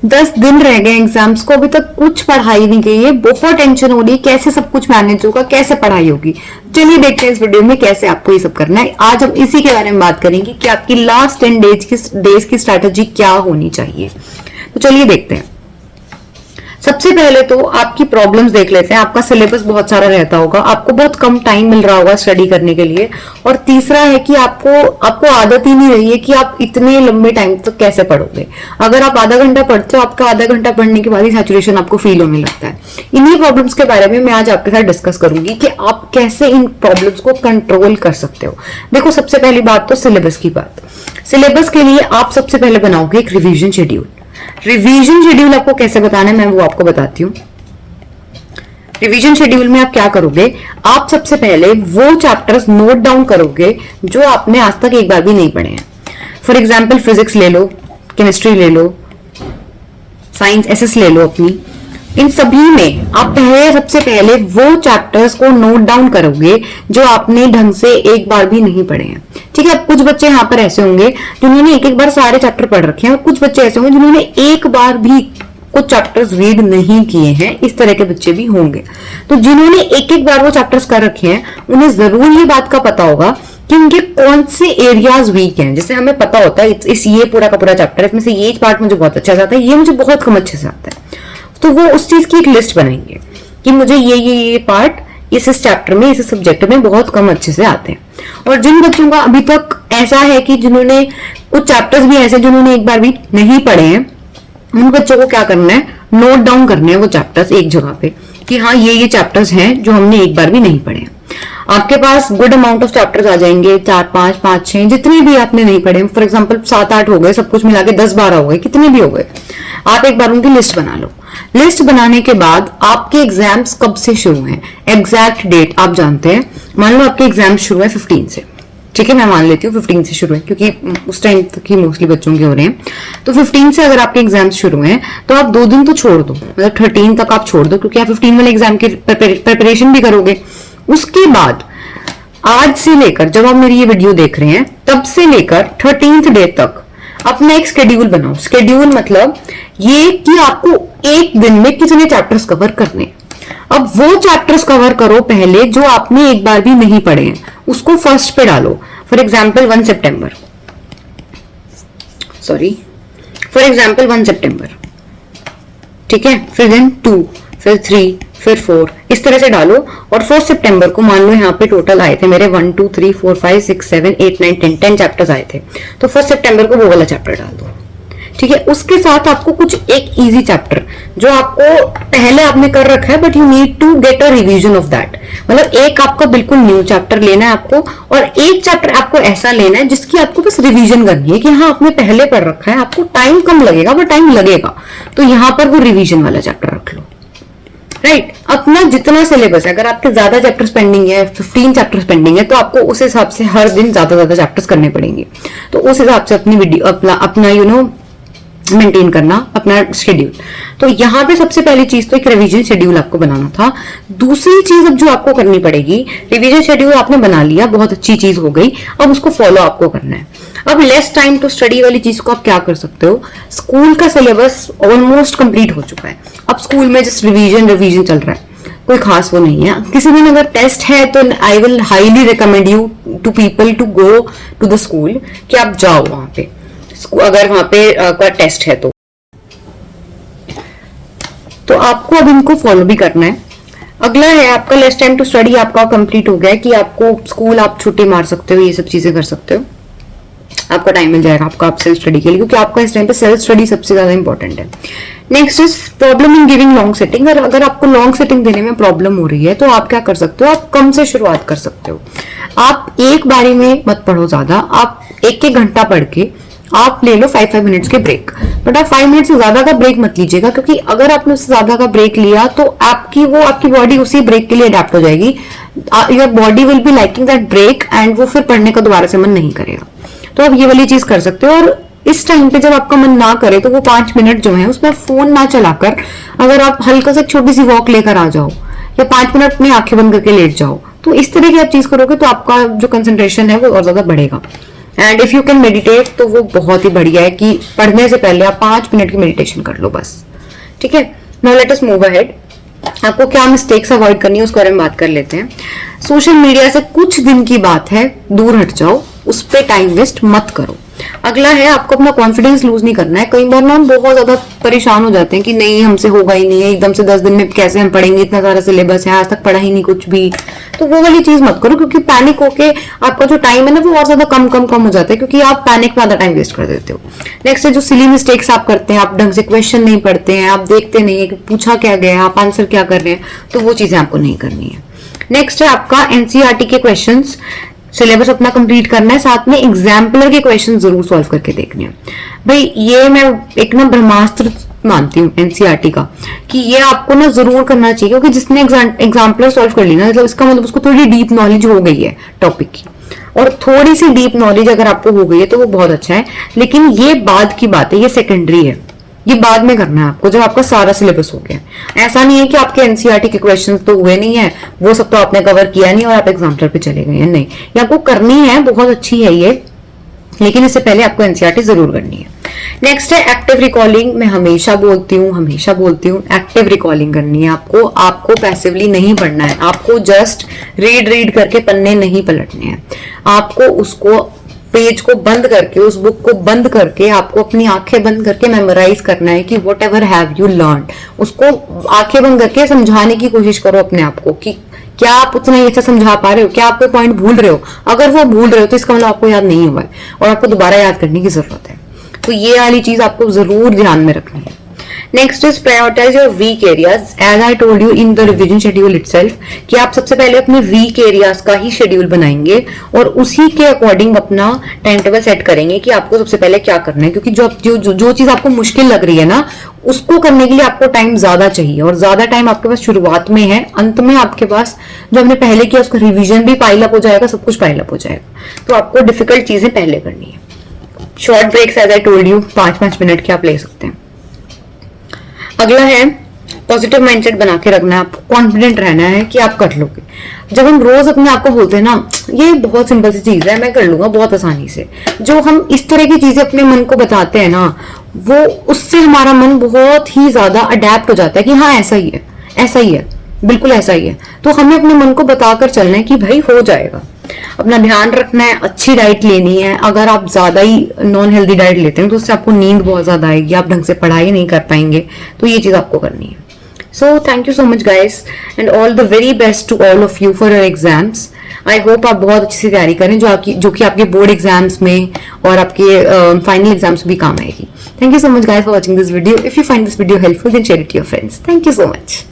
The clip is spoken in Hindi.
10 दिन रह गए एग्जाम्स को, अभी तक कुछ पढ़ाई नहीं गई है, बहुत टेंशन हो रही है कैसे सब कुछ मैनेज होगा, कैसे पढ़ाई होगी। चलिए देखते हैं इस वीडियो में कैसे आपको ये सब करना है। आज हम इसी के बारे में बात करेंगे कि आपकी लास्ट 10 डेज की स्ट्रैटेजी क्या होनी चाहिए। तो चलिए देखते हैं। सबसे पहले तो आपकी प्रॉब्लम्स देख लेते हैं। आपका सिलेबस बहुत सारा रहता होगा, आपको बहुत कम टाइम मिल रहा होगा स्टडी करने के लिए, और तीसरा है कि आपको आदत ही नहीं रही है कि आप इतने लंबे टाइम तक कैसे पढ़ोगे। अगर आप आधा घंटा पढ़ते हो, आपका आधा घंटा पढ़ने के बाद ही सैचुरेशन आपको फील होने लगता है। इन्हीं प्रॉब्लम्स के बारे में मैं आज आपके साथ डिस्कस करूंगी कि आप कैसे इन प्रॉब्लम्स को कंट्रोल कर सकते हो। देखो, सबसे पहली बात तो सिलेबस की बात। सिलेबस के लिए आप सबसे पहले बनाओगे एक रिवीजन शेड्यूल। रिवीजन शेड्यूल आपको कैसे बताना है मैं वो आपको बताती हूँ। रिवीजन शेड्यूल में आप क्या करोगे, आप सबसे पहले वो चैप्टर्स नोट डाउन करोगे जो आपने आज तक एक बार भी नहीं पढ़े हैं। फॉर एग्जाम्पल फिजिक्स ले लो, केमिस्ट्री ले लो, साइंस एसएस ले लो अपनी। इन सभी में आप सबसे पहले वो चैप्टर्स को नोट डाउन करोगे जो आपने ढंग से एक बार भी नहीं पढ़े हैं। ठीक है, कुछ बच्चे यहाँ पर ऐसे होंगे जिन्होंने एक एक बार सारे चैप्टर पढ़ रखे हैं, और कुछ बच्चे ऐसे होंगे जिन्होंने एक बार भी कुछ चैप्टर्स रीड नहीं किए हैं। इस तरह के बच्चे भी होंगे। तो जिन्होंने एक एक बार वो चैप्टर्स कर रखे हैं, उन्हें जरूर ये बात का पता होगा कि उनके कौन से एरियाज वीक हैं। जैसे हमें पता होता है इस ये पूरा का पूरा चैप्टर, इसमें से ये पार्ट मुझे बहुत अच्छा से आता है, ये मुझे बहुत कम अच्छे से आता है। तो वो उस चीज की एक लिस्ट बनाएंगे कि मुझे ये पार्ट इस चैप्टर में, इस सब्जेक्ट में बहुत कम अच्छे से आते हैं। और जिन बच्चों का अभी तक ऐसा है कि जिन्होंने कुछ चैप्टर्स भी ऐसे जिन्होंने एक बार भी नहीं पढ़े हैं, उन बच्चों को क्या करना है, नोट डाउन करने हैं वो चैप्टर्स एक जगह पे कि हाँ ये चैप्टर्स हैं जो हमने एक बार भी नहीं पढ़े हैं। आपके पास गुड अमाउंट ऑफ चैप्टर्स आ जाएंगे, 4, 5, 5, 6 जितने भी आपने नहीं पढ़े। फॉर एग्जांपल 7, 8 हो गए, सब कुछ मिला के 10, 12 हो गए, कितने भी हो गए। आप एक बार उनकी लिस्ट बना लो। लिस्ट बनाने के बाद आपके एग्जाम्स कब से शुरू हैं, एग्जैक्ट डेट आप जानते हैं। मान लो आपके एग्जाम शुरू है 15 से, ठीक है, मैं मान लेती हूँ 15 से शुरू है क्योंकि उस टाइम तक ही मोस्टली बच्चों के हो रहे हैं। तो 15 से अगर आपके एग्जाम्स शुरू हैं तो आप 2 दिन तो छोड़ दो, मतलब 13 तक आप छोड़ दो, क्योंकि आप 15 वाले एग्जाम की प्रिपरेशन भी करोगे। उसके बाद आज से लेकर, जब आप मेरी ये वीडियो देख रहे हैं तब से लेकर 13th डे तक अपना एक शेड्यूल बनाओ। शेड्यूल मतलब ये कि आपको एक दिन में कितने चैप्टर्स कवर करने। अब वो चैप्टर्स कवर करो पहले जो आपने एक बार भी नहीं पढ़े हैं, उसको फर्स्ट पे डालो। फॉर एग्जाम्पल 1 सितंबर, ठीक है, फिर दिन 2, फिर 3, फिर 4, इस तरह से डालो। और 4 सितंबर को मान लो यहाँ पे टोटल आए थे मेरे 1, 2, 3, 4, 5, 6, 7, 8, 9, 10 चैप्टर्स आए थे। तो 1 सितंबर को वो वाला चैप्टर डाल दो। ठीक है, उसके साथ आपको कुछ एक इजी चैप्टर जो आपको पहले आपने कर रखा है but you need to get a revision of that, मतलब एक आपका बिल्कुल न्यू चैप्टर लेना है आपको, और एक चैप्टर आपको ऐसा लेना है जिसकी आपको बस रिवीजन करनी है कि हाँ आपने पहले पढ़ रखा है। आपको टाइम कम लगेगा बट टाइम लगेगा, तो यहां पर वो रिवीजन वाला चैप्टर रख लो। राइट, अपना जितना सिलेबस है, अगर आपके ज्यादा चैप्टर्स पेंडिंग है, 15 चैप्टर्स पेंडिंग है, तो आपको उस हिसाब से हर दिन ज्यादा चैप्टर्स करने पड़ेंगे। तो उस हिसाब से अपनी वीडियो अपना मेंटेन करना अपना शेड्यूल। तो यहाँ पे सबसे पहली चीज तो एक रिवीजन शेड्यूल आपको बनाना था। दूसरी चीज अब जो आपको करनी पड़ेगी, रिवीजन शेड्यूल आपने बना लिया, बहुत अच्छी चीज हो गई, अब उसको फॉलो आपको करना है। अब लेस टाइम टू स्टडी वाली चीज को आप क्या कर सकते हो, स्कूल का सिलेबस ऑलमोस्ट कंप्लीट हो चुका है, अब स्कूल में जस्ट रिवीजन चल रहा है, कोई खास वो नहीं है। किसी दिन अगर टेस्ट है तो I will highly recommend you to people to go to the school, कि आप जाओ वहां पे, अगर वहां पे कोई टेस्ट है तो आपको अब इनको फॉलो भी करना है। अगला है आपका लेस टाइम टू स्टडी, आपका कंप्लीट हो गया है कि आपको स्कूल आप छुट्टी मार सकते हो, ये सब चीजें कर सकते हो, आपका टाइम मिल जाएगा आपका आप सेल्फ स्टडी के लिए, क्योंकि आपका इस टाइम पे सेल्फ स्टडी सबसे ज्यादा इंपॉर्टेंट है। Next is problem in giving long setting. अगर आपको लॉन्ग सेटिंग देने में प्रॉब्लम हो रही है तो आप क्या कर सकते हो, आप कम से शुरुआत कर सकते हो। आप एक बारी में मत पढ़ो ज्यादा, आप 1-1 घंटा पढ़ के आप ले लो 5-5 मिनट्स के ब्रेक, बट आप 5 मिनट से ज्यादा का ब्रेक मत लीजिएगा, क्योंकि अगर आपने उससे ज्यादा का ब्रेक लिया तो आपकी बॉडी उसी ब्रेक के लिए अडेप्ट हो जाएगी। Your body will be liking that break and वो फिर पढ़ने का दोबारा से मन नहीं करेगा। तो आप ये वाली चीज कर सकते हो। और इस टाइम पे जब आपका मन ना करे तो वो 5 मिनट जो है उसमें फोन ना चलाकर अगर आप हल्का सा छोटी सी वॉक लेकर आ जाओ, या 5 मिनट में आंखें बंद करके लेट जाओ, तो इस तरह की आप चीज करोगे तो आपका जो कंसंट्रेशन है वो और ज्यादा बढ़ेगा। And if you can meditate तो वो बहुत ही बढ़िया है कि पढ़ने से पहले आप 5 मिनट की मेडिटेशन कर लो बस, ठीक है। Now let us move ahead. आपको क्या मिस्टेक्स अवॉइड करनी है उसके बारे में बात कर लेते हैं। सोशल मीडिया से कुछ दिन की बात है, दूर हट जाओ, उस पर टाइम वेस्ट मत करो। अगला है, आपको अपना कॉन्फिडेंस लूज नहीं करना है। कई बार ना हम बहुत ज्यादा परेशान हो जाते हैं कि नहीं हमसे होगा ही नहीं है, एकदम से 10 दिन में कैसे हम पढ़ेंगे, इतना सारा सिलेबस है, आज तक पढ़ा ही नहीं कुछ भी। तो वो वाली चीज मत करो, क्योंकि पैनिक होके आपका जो टाइम है ना वो और ज्यादा कम हो जाता है, क्योंकि आप पैनिक में आधा टाइम वेस्ट कर देते हो। नेक्स्ट है जो सिली मिस्टेक्स आप करते हैं, आप ढंग से क्वेश्चन नहीं पढ़ते हैं, आप देखते नहीं है कि पूछा क्या गया है, आप आंसर क्या कर रहे हैं, तो वो चीजें आपको नहीं करनी है। नेक्स्ट है आपका एनसीईआरटी के क्वेश्चंस, सिलेबस अपना कंप्लीट करना है, साथ में एग्जाम्पलर के क्वेश्चन जरूर सॉल्व करके देखने हैं। भाई ये मैं एक ना ब्रह्मास्त्र मानती हूँ एनसीईआरटी का, कि ये आपको ना जरूर करना चाहिए, क्योंकि जिसने एग्जाम्पलर सॉल्व कर ली ना, मतलब इसका मतलब उसको थोड़ी डीप नॉलेज हो गई है टॉपिक की, और थोड़ी सी डीप नॉलेज अगर आपको हो गई है तो वो बहुत अच्छा है। लेकिन ये बाद की बात है, ये सेकेंडरी है, ये बाद में करना है आपको जब आपका सारा सिलेबस हो गया। ऐसा नहीं है कि आपके एनसीईआरटी के क्वेश्चंस तो हुए नहीं है, वो सब तो आपने कवर किया नहीं और आप एग्जाम्पलर पे चले गए हैं, नहीं, ये आपको करनी है, बहुत अच्छी है ये, लेकिन इससे पहले आपको एनसीईआरटी जरूर करनी है। नेक्स्ट है एक्टिव रिकॉलिंग। मैं हमेशा बोलती हूँ एक्टिव रिकॉलिंग करनी है आपको। आपको पैसिवली नहीं पढ़ना है, आपको जस्ट रीड करके पन्ने नहीं पलटने हैं, आपको उसको पेज को बंद करके, उस बुक को बंद करके, आपको अपनी आंखें बंद करके मेमोराइज करना है कि what ever have you learn, उसको आंखें बंद करके समझाने की कोशिश करो अपने आप को कि क्या आप उतना ही अच्छा समझा पा रहे हो, क्या आप कोई पॉइंट भूल रहे हो। अगर वो भूल रहे हो तो इसका मतलब आपको याद नहीं हुआ है और आपको दोबारा याद करने की जरूरत है। तो ये वाली चीज आपको जरूर ध्यान में रखनी है। Next is prioritize your weak areas. As I told you in the revision schedule itself कि आप सबसे पहले अपने वीक एरियाज का ही शेड्यूल बनाएंगे और उसी के अकॉर्डिंग अपना टाइम टेबल सेट करेंगे कि आपको सबसे पहले क्या करना है, क्योंकि जो चीज आपको मुश्किल लग रही है ना, उसको करने के लिए आपको टाइम ज्यादा चाहिए, और ज्यादा टाइम आपके पास शुरुआत में है, अंत में आपके पास जो हमने पहले किया उसका रिविजन भी पाइल अप हो जाएगा, सब कुछ पाइल अप हो जाएगा। तो आपको डिफिकल्ट चीजें पहले करनी है। Short breaks as I told you 5-5 minute के आप ले सकते हैं। अगला है पॉजिटिव माइंडसेट बना के रखना है, आपको कॉन्फिडेंट रहना है कि आप कर लोगे। जब हम रोज अपने आप को बोलते हैं ना ये बहुत सिंपल सी चीज है, मैं कर लूंगा बहुत आसानी से, जो हम इस तरह की चीजें अपने मन को बताते हैं ना, वो उससे हमारा मन बहुत ही ज्यादा अडेप्ट हो जाता है कि हाँ ऐसा ही है, बिल्कुल ऐसा ही है। तो हमें अपने मन को बताकर चलना है कि भाई हो जाएगा। अपना ध्यान रखना है, अच्छी डाइट लेनी है। अगर आप ज्यादा ही नॉन हेल्दी डाइट लेते हैं तो उससे आपको नींद बहुत ज्यादा आएगी, आप ढंग से पढ़ाई नहीं कर पाएंगे, तो ये चीज आपको करनी है। So thank you so much guys and all the very best to all of you for your exams. I hope आप बहुत अच्छी से तैयारी करें जो कि आपके बोर्ड एग्जाम्स में और आपके फाइनल एग्जाम्स में भी काम आएगी। Thank you so much guys for watching this video. If you find this video helpful then share it to your friends. Thank you so much.